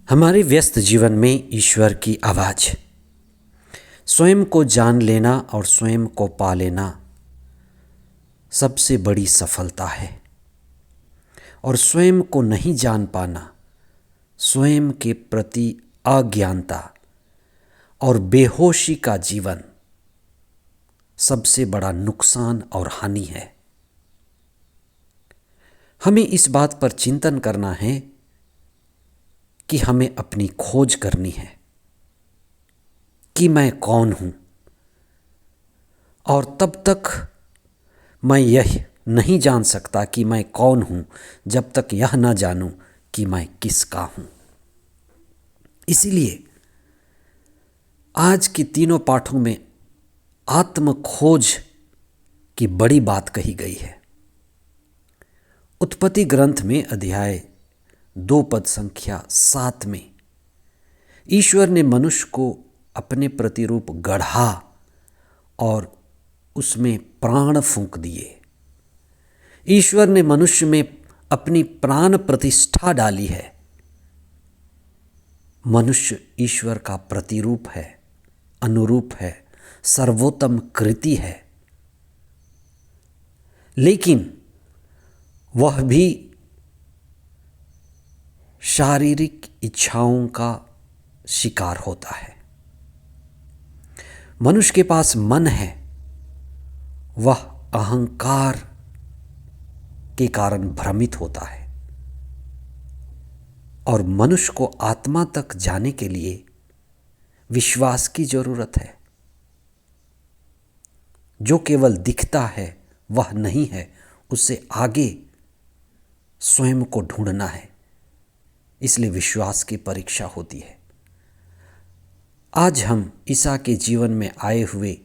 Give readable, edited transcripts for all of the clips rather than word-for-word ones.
हमारे व्यस्त जीवन में ईश्वर की आवाज़, स्वयं को जान लेना और स्वयं को पा लेना सबसे बड़ी सफलता है। और स्वयं को नहीं जान पाना, स्वयं के प्रति अज्ञानता और बेहोशी का जीवन सबसे बड़ा नुकसान और हानि है। हमें इस बात पर चिंतन करना है कि हमें अपनी खोज करनी है कि मैं कौन हूँ, और तब तक मैं यह नहीं जान सकता कि मैं कौन हूँ जब तक यह ना जानूं कि मैं किसका हूँ। इसीलिए आज के तीनों पाठों में आत्म खोज की बड़ी बात कही गई है। उत्पत्ति ग्रंथ में अध्याय 2 पद संख्या 7 में ईश्वर ने मनुष्य को अपने प्रतिरूप गढ़ा और उसमें प्राण फूंक दिए। ईश्वर ने मनुष्य में अपनी प्राण प्रतिष्ठा डाली है। मनुष्य ईश्वर का प्रतिरूप है, अनुरूप है, सर्वोत्तम कृति है। लेकिन वह भी शारीरिक इच्छाओं का शिकार होता है। मनुष्य के पास मन है, वह अहंकार के कारण भ्रमित होता है। और मनुष्य को आत्मा तक जाने के लिए विश्वास की जरूरत है। जो केवल दिखता है वह नहीं है, उससे आगे स्वयं को ढूंढना है। इसलिए विश्वास की परीक्षा होती है। आज हम ईसा के जीवन में आए हुए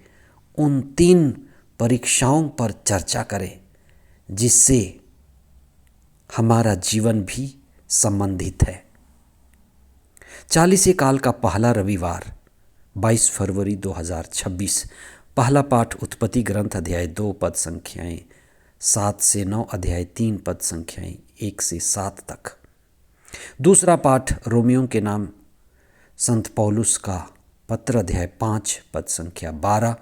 उन 3 परीक्षाओं पर चर्चा करें जिससे हमारा जीवन भी संबंधित है। 40 काल का पहला रविवार 22 फरवरी 2026। पहला पाठ उत्पत्ति ग्रंथ अध्याय 2 पद संख्याएं 7 से 9, अध्याय 3 पद संख्याएं 1 से 7 तक। दूसरा पाठ रोमियों के नाम संत पौलुस का पत्र अध्याय 5 पद संख्या 12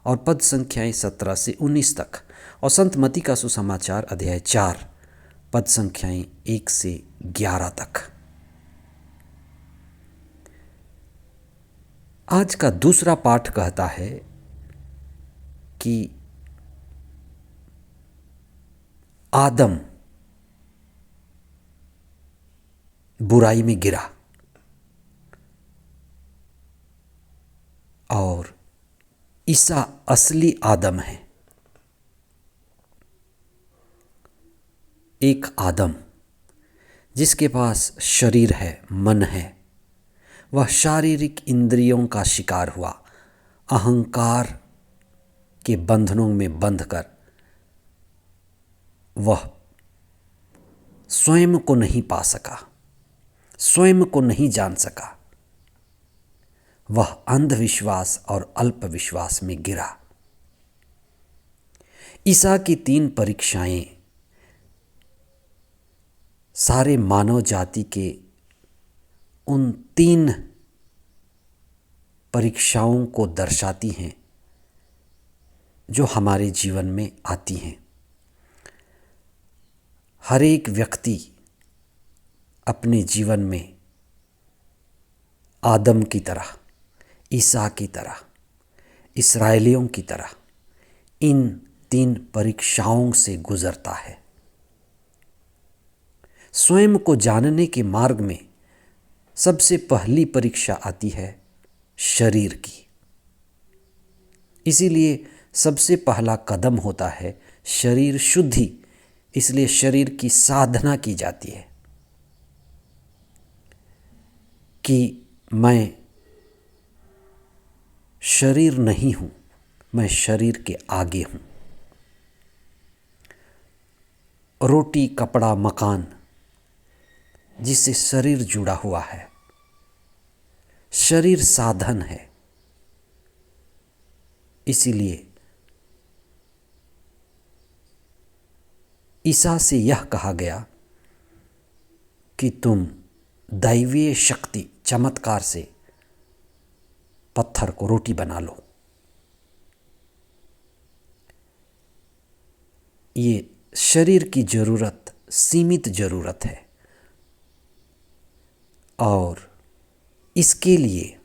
और पद संख्याएं 17 से 19 तक, और संत मती का सुसमाचार अध्याय 4 पद संख्याएं 1 से 11 तक। आज का दूसरा पाठ कहता है कि आदम बुराई में गिरा और ईसा असली आदम है। एक आदम जिसके पास शरीर है, मन है, वह शारीरिक इंद्रियों का शिकार हुआ, अहंकार के बंधनों में बंधकर वह स्वयं को नहीं पा सका, स्वयं को नहीं जान सका। वह अंधविश्वास और अल्प विश्वास में गिरा। ईसा की 3 परीक्षाएं सारे मानव जाति के उन 3 परीक्षाओं को दर्शाती हैं जो हमारे जीवन में आती हैं। हर एक व्यक्ति अपने जीवन में आदम की तरह, ईसा की तरह, इस्राएलियों की तरह इन 3 परीक्षाओं से गुजरता है। स्वयं को जानने के मार्ग में सबसे पहली परीक्षा आती है शरीर की। इसीलिए सबसे पहला कदम होता है शरीर शुद्धि। इसलिए शरीर की साधना की जाती है कि मैं शरीर नहीं हूं, मैं शरीर के आगे हूं। रोटी, कपड़ा, मकान जिससे शरीर जुड़ा हुआ है, शरीर साधन है। इसीलिए ईसा से यह कहा गया कि तुम दैवीय शक्ति चमत्कार से पत्थर को रोटी बना लो। ये शरीर की ज़रूरत सीमित ज़रूरत है और इसके लिए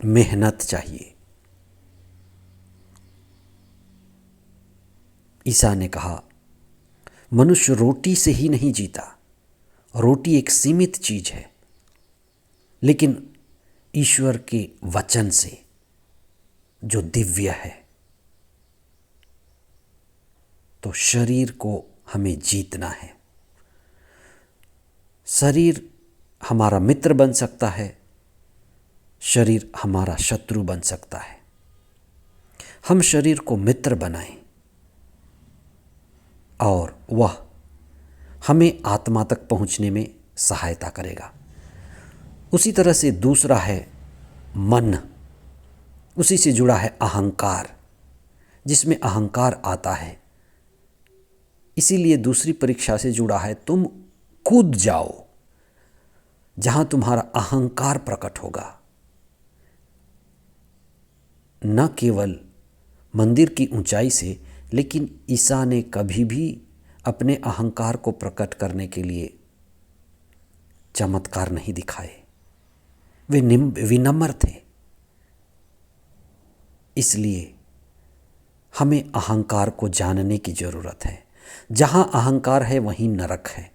मेहनत चाहिए। ईसा ने कहा, मनुष्य रोटी से ही नहीं जीता। रोटी एक सीमित चीज है, लेकिन ईश्वर के वचन से जो दिव्य है। तो शरीर को हमें जीतना है। शरीर हमारा मित्र बन सकता है, शरीर हमारा शत्रु बन सकता है। हम शरीर को मित्र बनाएं और वह हमें आत्मा तक पहुंचने में सहायता करेगा। उसी तरह से दूसरा है मन, उसी से जुड़ा है अहंकार, जिसमें अहंकार आता है। इसीलिए दूसरी परीक्षा से जुड़ा है, तुम कूद जाओ जहां तुम्हारा अहंकार प्रकट होगा। न केवल मंदिर की ऊंचाई से, लेकिन ईसा ने कभी भी अपने अहंकार को प्रकट करने के लिए चमत्कार नहीं दिखाए। वे विनम्र थे। इसलिए हमें अहंकार को जानने की जरूरत है। जहां अहंकार है वहीं नरक है,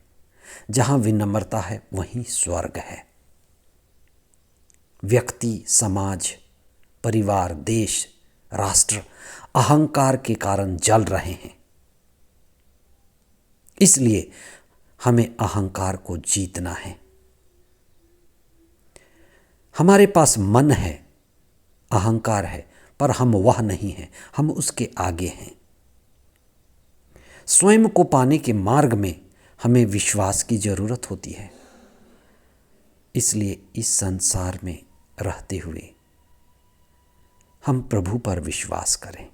जहां विनम्रता है वहीं स्वर्ग है। व्यक्ति, समाज, परिवार, देश, राष्ट्र अहंकार के कारण जल रहे हैं। इसलिए हमें अहंकार को जीतना है। हमारे पास मन है, अहंकार है, पर हम वह नहीं हैं, हम उसके आगे हैं। स्वयं को पाने के मार्ग में हमें विश्वास की जरूरत होती है। इसलिए इस संसार में रहते हुए हम प्रभु पर विश्वास करें,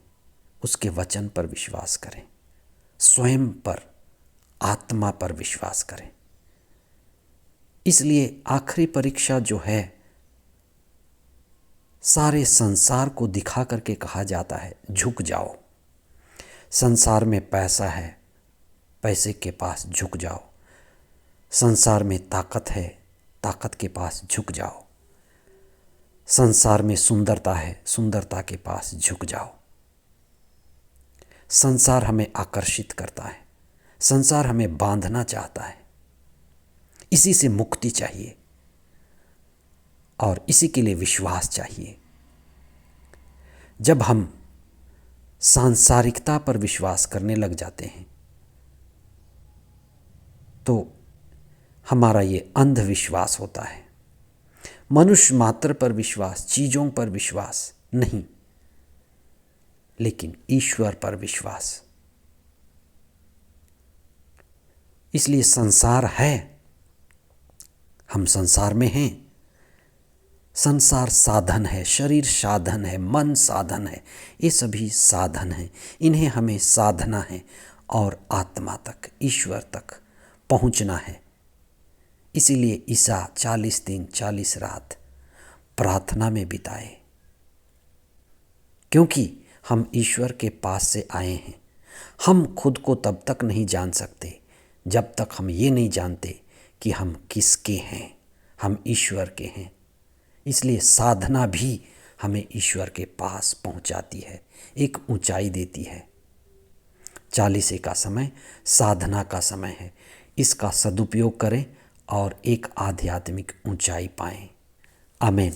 उसके वचन पर विश्वास करें, स्वयं पर, आत्मा पर विश्वास करें। इसलिए आखिरी परीक्षा जो है, सारे संसार को दिखा करके कहा जाता है, झुक जाओ। संसार में पैसा है, पैसे के पास झुक जाओ। संसार में ताकत है, ताकत के पास झुक जाओ। संसार में सुंदरता है, सुंदरता के पास झुक जाओ। संसार हमें आकर्षित करता है, संसार हमें बांधना चाहता है। इसी से मुक्ति चाहिए और इसी के लिए विश्वास चाहिए। जब हम सांसारिकता पर विश्वास करने लग जाते हैं तो हमारा ये अंधविश्वास होता है। मनुष्य मात्र पर विश्वास, चीज़ों पर विश्वास नहीं, लेकिन ईश्वर पर विश्वास। इसलिए संसार है, हम संसार में हैं। संसार साधन है, शरीर साधन है, मन साधन है, ये सभी साधन हैं। इन्हें हमें साधना है और आत्मा तक, ईश्वर तक पहुंचना है। इसीलिए ईसा 40 दिन 40 रात प्रार्थना में बिताए, क्योंकि हम ईश्वर के पास से आए हैं। हम खुद को तब तक नहीं जान सकते जब तक हम ये नहीं जानते कि हम किसके हैं, हम ईश्वर के हैं। इसलिए साधना भी हमें ईश्वर के पास पहुंचाती है, एक ऊंचाई देती है। 40 का समय साधना का समय है। इसका सदुपयोग करें और एक आध्यात्मिक ऊंचाई पाएं। आमीन।